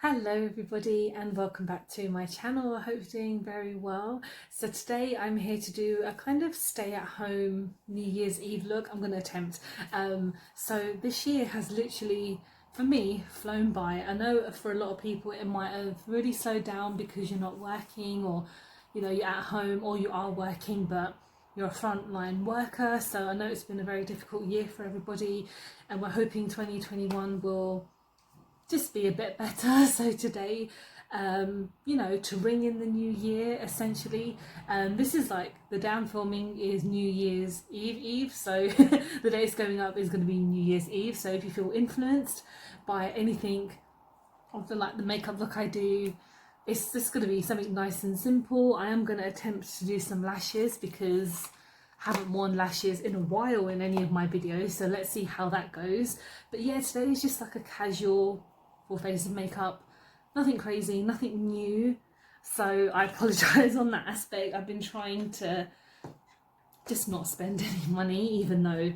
Hello everybody and welcome back to my channel. I hope you're doing very well. So today I'm here to do a kind of stay at home New Year's Eve look. I'm going to attempt. So this year has literally, for me, flown by. I know for a lot of people it might have really slowed down because you're not working, or you're at home, or you are working but you're a frontline worker. So I know it's been a very difficult year for everybody and we're hoping 2021 will just be a bit better. So today, to ring in the new year, essentially, this is like the damn filming is New Year's Eve, so the day it's going up is going to be New Year's Eve. So if you feel influenced by anything of the makeup look I do, it's just going to be something nice and simple. I am going to attempt to do some lashes because I haven't worn lashes in a while in any of my videos, so let's see how that goes. But yeah, today is just like a casual full face of makeup, nothing crazy, nothing new, so I apologise on that aspect. I've been trying to just not spend any money, even though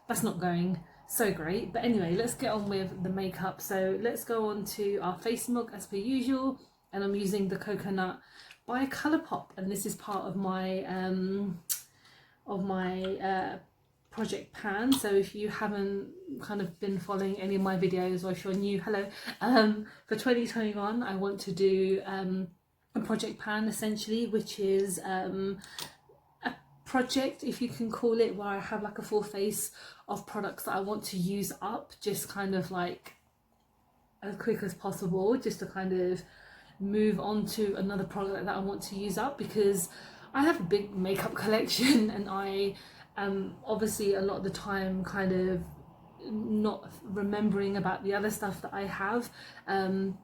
that's not going so great. But anyway, let's get on with the makeup. So let's go on to our face milk as per usual, and I'm using the Coconut by Colourpop, and this is part of my project pan. So if you haven't kind of been following any of my videos, or if you're new, hello. For 2021 I want to do a project pan essentially, which is a project, if you can call it, where I have like a full face of products that I want to use up, just kind of like as quick as possible, just to kind of move on to another product that I want to use up, because I have a big makeup collection and I obviously a lot of the time kind of not remembering about the other stuff that I have, and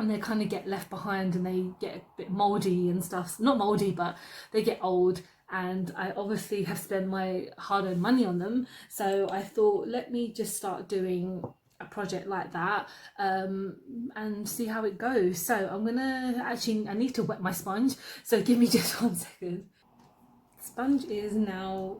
they kind of get left behind and they get a bit mouldy and stuff. Not mouldy, but they get old, and I obviously have spent my hard-earned money on them. So I thought, let me just start doing a project like that and see how it goes. So I'm gonna I need to wet my sponge, so give me just 1 second. Sponge is now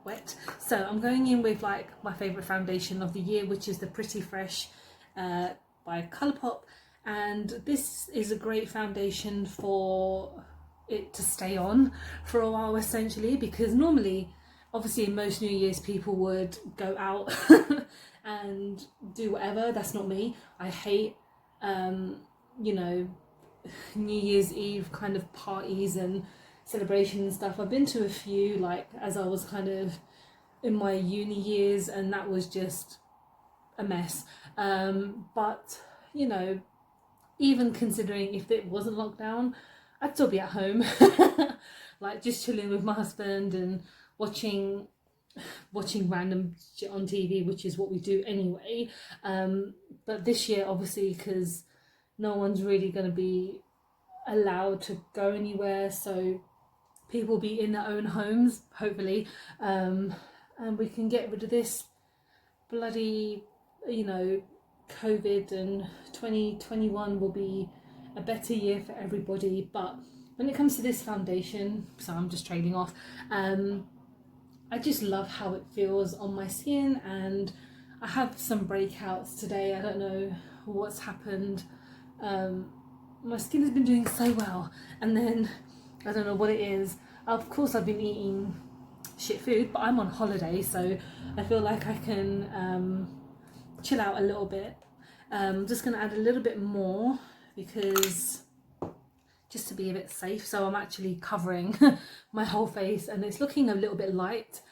wet, so I'm going in with like my favorite foundation of the year, which is the Pretty Fresh by Colourpop, and this is a great foundation for it to stay on for a while essentially, because normally obviously in most New Year's people would go out and do whatever. That's not me. I hate New Year's Eve kind of parties and celebration and stuff. I've been to a few, like as I was kind of in my uni years, and that was just a mess. But even considering if it wasn't lockdown, I'd still be at home like just chilling with my husband and watching random shit on TV, which is what we do anyway. But this year, obviously, because no one's really going to be allowed to go anywhere, so people will be in their own homes, hopefully, and we can get rid of this bloody, COVID, and 2021 will be a better year for everybody. But when it comes to this foundation, so I'm just trading off, I just love how it feels on my skin, and I have some breakouts today. I don't know what's happened. My skin has been doing so well, and then I don't know what it is. Of course I've been eating shit food, but I'm on holiday, so I feel like I can chill out a little bit. I'm just going to add a little bit more, because just to be a bit safe. So I'm actually covering my whole face, and it's looking a little bit light,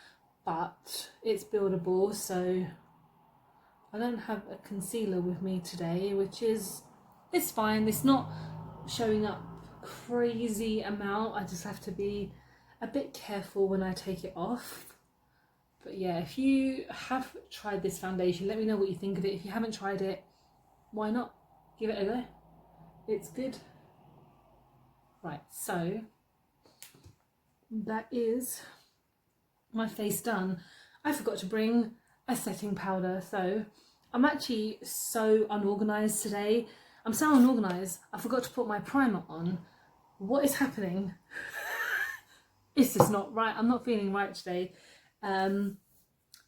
but it's buildable. So I don't have a concealer with me today, which is, it's fine. It's not showing up crazy amount. I just have to be a bit careful when I take it off. But yeah, if you have tried this foundation, let me know what you think of it. If you haven't tried it, why not give it a go? It's good. Right, so that is my face done. I forgot to bring a setting powder, so I'm actually so unorganised today. I'm so unorganised, I forgot to put my primer on. What is happening? It's just not right. I'm not feeling right today. I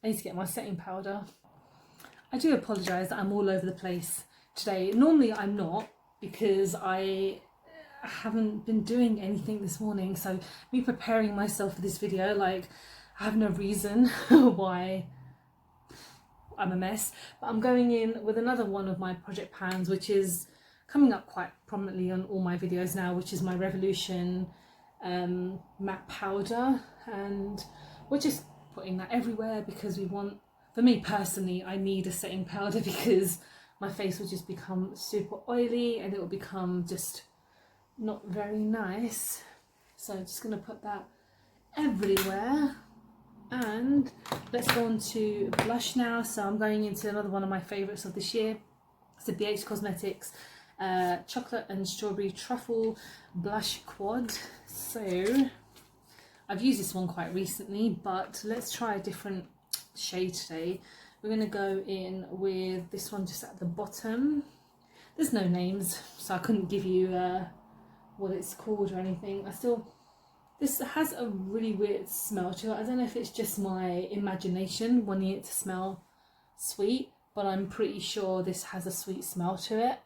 need to get my setting powder. I do apologise that I'm all over the place today. Normally I'm not, because I haven't been doing anything this morning, so me preparing myself for this video, like, I have no reason why I'm a mess. But I'm going in with another one of my project pans, which is coming up quite prominently on all my videos now, which is my Revolution matte powder, and we're just putting that everywhere because we want, for me personally, I need a setting powder because my face will just become super oily and it will become just not very nice. So I'm just going to put that everywhere. And let's go on to blush now. So I'm going into another one of my favourites of this year. It's the BH Cosmetics Chocolate and Strawberry Truffle Blush Quad. So I've used this one quite recently, but let's try a different shade today. We're going to go in with this one just at the bottom. There's no names, so I couldn't give you what it's called or anything. This has a really weird smell to it. I don't know if it's just my imagination wanting it to smell sweet, but I'm pretty sure this has a sweet smell to it.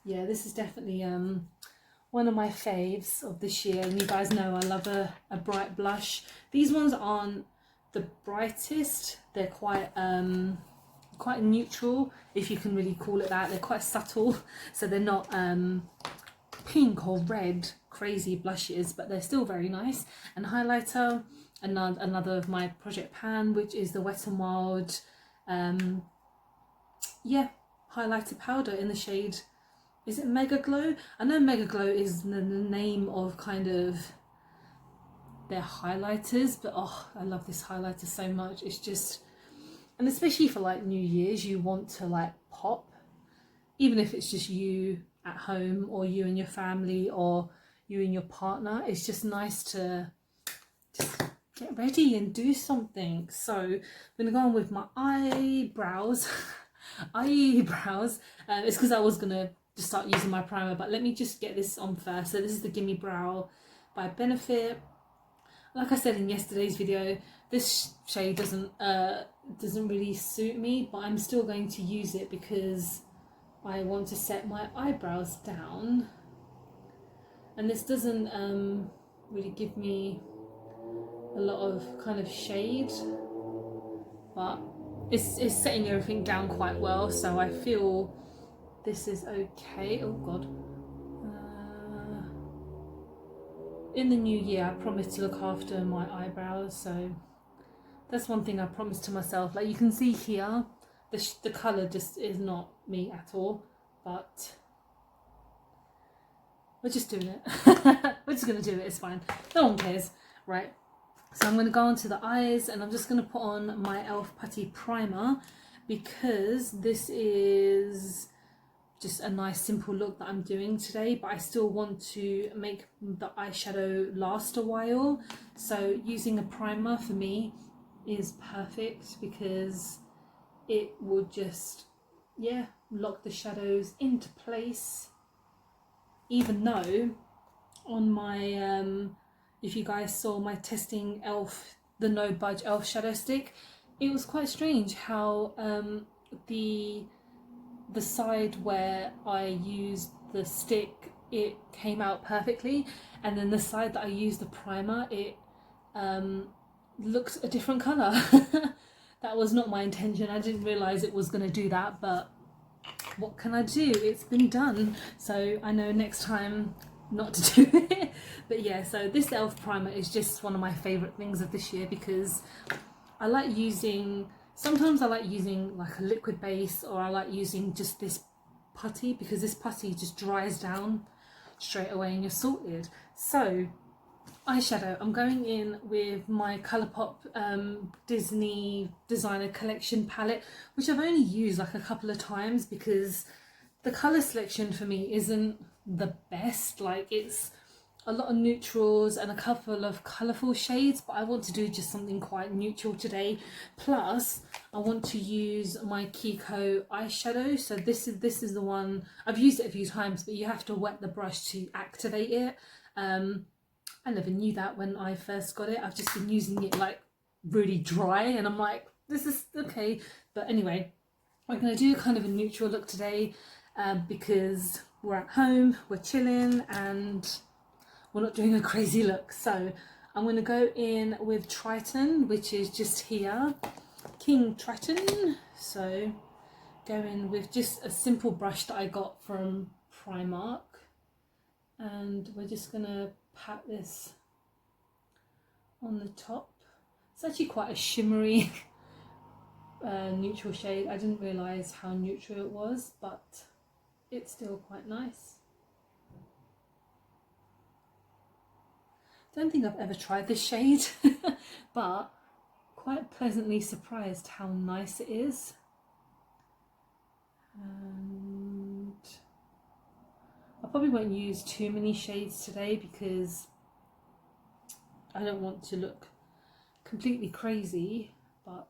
Yeah, this is definitely one of my faves of this year, and you guys know I love a bright blush. These ones aren't the brightest, they're quite neutral, if you can really call it that. They're quite subtle, so they're not pink or red crazy blushes, but they're still very nice. And highlighter, another of my project pan, which is the Wet n Wild highlighter powder in the shade, is it Mega Glow? I know Mega Glow is the name of kind of their highlighters, but oh, I love this highlighter so much. It's just, and especially for like New Year's, you want to like pop, even if it's just you at home or you and your family or you and your partner. It's just nice to just get ready and do something. So I'm gonna go on with my eyebrows. It's because I was gonna just start using my primer, but let me just get this on first. So this is the Gimme Brow by Benefit. Like I said in yesterday's video, this shade doesn't really suit me, but I'm still going to use it because I want to set my eyebrows down, and this doesn't really give me a lot of kind of shade, but it's setting everything down quite well, so I feel this is okay. Oh god. In the new year I promised to look after my eyebrows, so that's one thing I promised to myself. Like you can see here, the colour just is not me at all, but we're just doing it. We're just going to do it, it's fine. No one cares. Right, so I'm going to go on to the eyes, and I'm just going to put on my e.l.f. Putty Primer, because this is just a nice simple look that I'm doing today, but I still want to make the eyeshadow last a while. So using a primer for me is perfect because it will just, yeah, lock the shadows into place. Even though on my, if you guys saw my testing e.l.f., the No Budge e.l.f. shadow stick, it was quite strange how the side where I used the stick, it came out perfectly, and then the side that I used the primer, it looks a different colour. That was not my intention. I didn't realise it was going to do that, but what can I do? It's been done, so I know next time not to do it. But yeah, so this e.l.f. primer is just one of my favourite things of this year, because I like using, sometimes I like using like a liquid base, or I like using just this putty, because this putty just dries down straight away and you're sorted. So eyeshadow, I'm going in with my Colourpop Disney Designer Collection palette, which I've only used like a couple of times because the colour selection for me isn't the best. Like, it's a lot of neutrals and a couple of colourful shades, but I want to do just something quite neutral today. Plus I want to use my Kiko eyeshadow. So this is the one, I've used it a few times, but you have to wet the brush to activate it. I never knew that when I first got it. I've just been using it like really dry, and I'm like, this is okay. But anyway, we're going to do kind of a neutral look today because we're at home, we're chilling, and we're not doing a crazy look. So I'm going to go in with Triton, which is just here, King Triton. So go in with just a simple brush that I got from Primark, and we're just going to pat this on the top. It's actually quite a shimmery neutral shade. I didn't realise how neutral it was, but it's still quite nice. Don't think I've ever tried this shade, but quite pleasantly surprised how nice it is. And I probably won't use too many shades today because I don't want to look completely crazy, but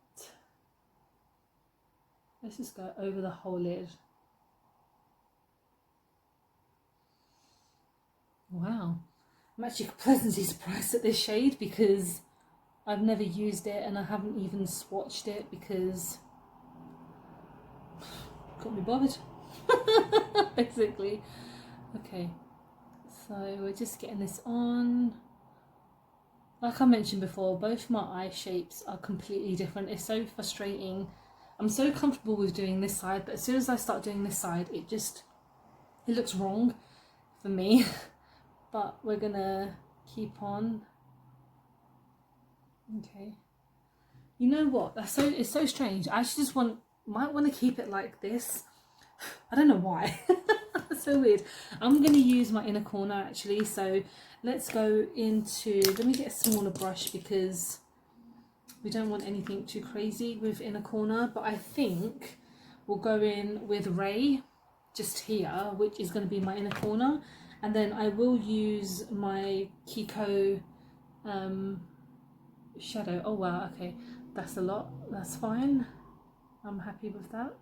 let's just go over the whole lid. Wow, I'm actually pleasantly surprised at this shade because I've never used it and I haven't even swatched it because can't be bothered basically. Okay, so we're just getting this on. Like I mentioned before, both my eye shapes are completely different. It's so frustrating. I'm so comfortable with doing this side, but as soon as I start doing this side, it looks wrong for me. But we're gonna keep on. Okay. You know what? It's so strange. I actually just might want to keep it like this. I don't know why. That's so weird. I'm going to use my inner corner actually. So let's go into, let me get a smaller brush because we don't want anything too crazy with inner corner. But I think we'll go in with Ray just here, which is going to be my inner corner. And then I will use my Kiko shadow. Oh wow, okay. That's a lot. That's fine. I'm happy with that.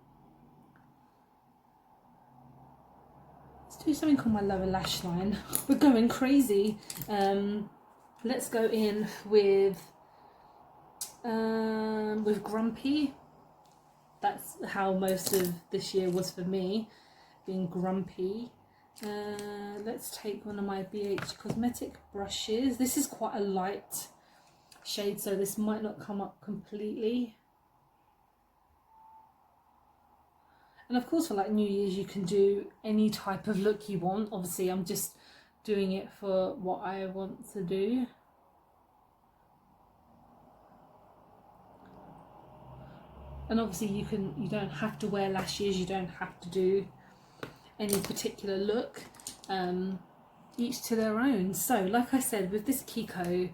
Let's do something on my lower lash line. We're going crazy. Let's go in with Grumpy. That's how most of this year was for me, being grumpy. Let's take one of my BH Cosmetic brushes. This is quite a light shade, so this might not come up completely. And of course for like New Year's you can do any type of look you want. Obviously I'm just doing it for what I want to do. And obviously you don't have to wear lashes, you don't have to do any particular look, each to their own. So like I said, with this Kiko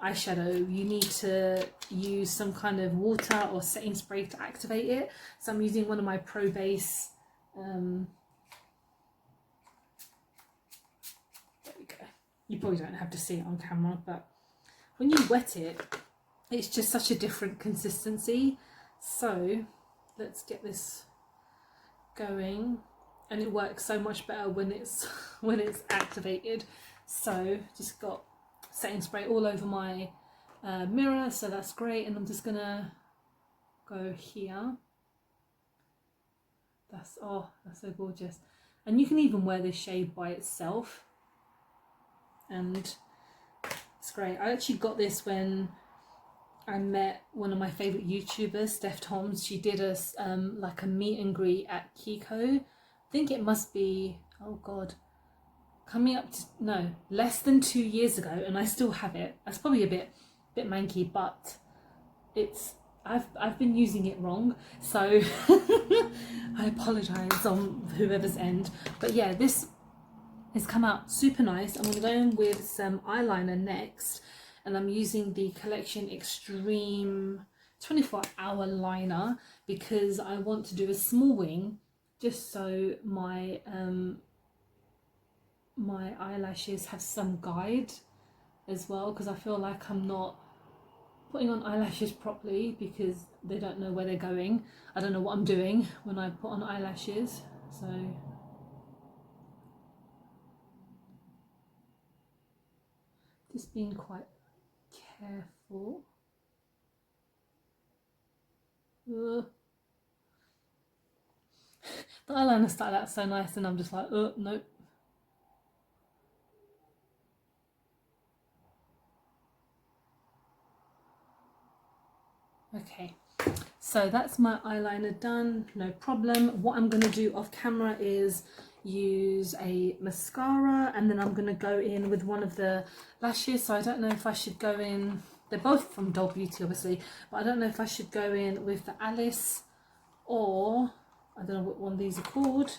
eyeshadow, you need to use some kind of water or setting spray to activate it. So I'm using one of my Pro Base, there we go. You probably don't have to see it on camera, but when you wet it, it's just such a different consistency. So let's get this going, and it works so much better when it's activated. So just got setting spray all over my mirror, so that's great. And I'm just gonna go here. That's so gorgeous. And you can even wear this shade by itself, and it's great. I actually got this when I met one of my favourite YouTubers, Steph Toms. She did us like a meet and greet at Kiko. I think it must be, oh god, coming up to, no, less than 2 years ago, and I still have it. That's probably a bit manky, but it's, I've been using it wrong, so I apologise on whoever's end. But yeah, this has come out super nice. I'm going to go in with some eyeliner next, and I'm using the Collection Extreme 24-hour liner because I want to do a small wing just so my my eyelashes have some guide as well, because I feel like I'm not putting on eyelashes properly because they don't know where they're going. I don't know what I'm doing when I put on eyelashes, so just being quite careful. The eyeliner started out so nice and I'm just like, nope. Okay, so that's my eyeliner done, no problem. What I'm going to do off camera is use a mascara, and then I'm going to go in with one of the lashes. So I don't know if I should go in, they're both from Doll Beauty obviously, but I don't know if I should go in with the Alice, or I don't know what one of these are called,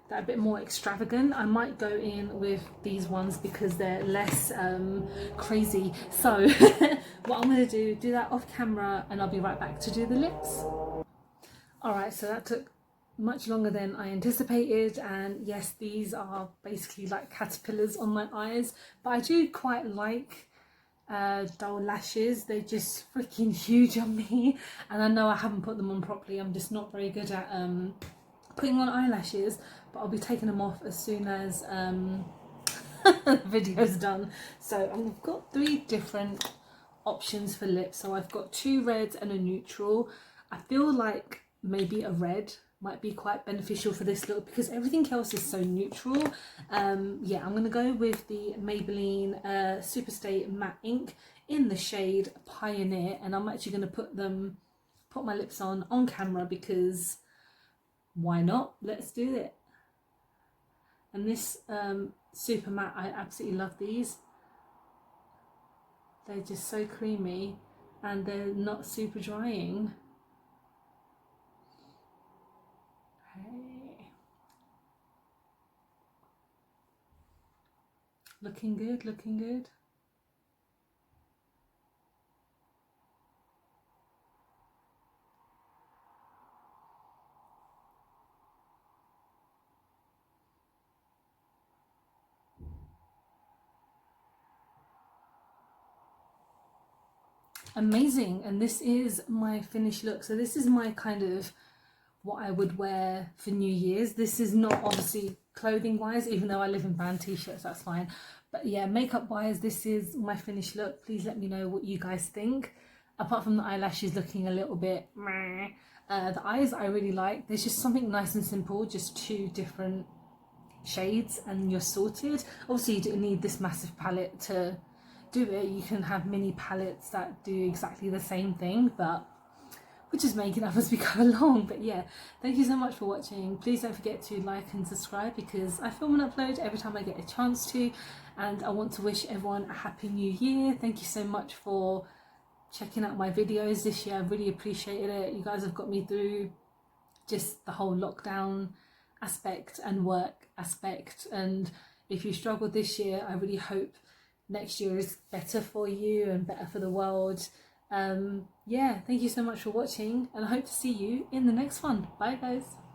that a bit more extravagant. I might go in with these ones because they're less crazy. So what I'm going to do that off camera, and I'll be right back to do the lips. Alright, so that took much longer than I anticipated, and yes, these are basically like caterpillars on my eyes, but I do quite like doll lashes. They're just freaking huge on me, and I know I haven't put them on properly. I'm just not very good at putting on eyelashes, but I'll be taking them off as soon as the video's done. So I've got 3 different options for lips. So I've got 2 reds and a neutral. I feel like maybe a red might be quite beneficial for this look because everything else is so neutral. Yeah, I'm gonna go with the Maybelline Superstay Matte Ink in the shade Pioneer, and I'm actually gonna put my lips on camera because why not? Let's do it. And this super matte, I absolutely love these. They're just so creamy and they're not super drying. Okay. Looking good, looking good. Amazing. And this is my finished look. So this is my kind of what I would wear for New Year's. This is not obviously clothing wise, even though I live in band t-shirts, that's fine. But yeah, makeup wise, this is my finished look. Please let me know what you guys think. Apart from the eyelashes looking a little bit meh, the eyes I really like. There's just something nice and simple, just 2 different shades and you're sorted. Obviously you don't need this massive palette to do it. You can have mini palettes that do exactly the same thing, but we're just making up as we go along. But yeah, thank you so much for watching. Please don't forget to like and subscribe because I film and upload every time I get a chance to, and I want to wish everyone a happy new year. Thank you so much for checking out my videos this year. I really appreciated it. You guys have got me through just the whole lockdown aspect and work aspect, and if you struggled this year, I really hope next year is better for you and better for the world. Yeah, thank you so much for watching, and I hope to see you in the next one. Bye guys.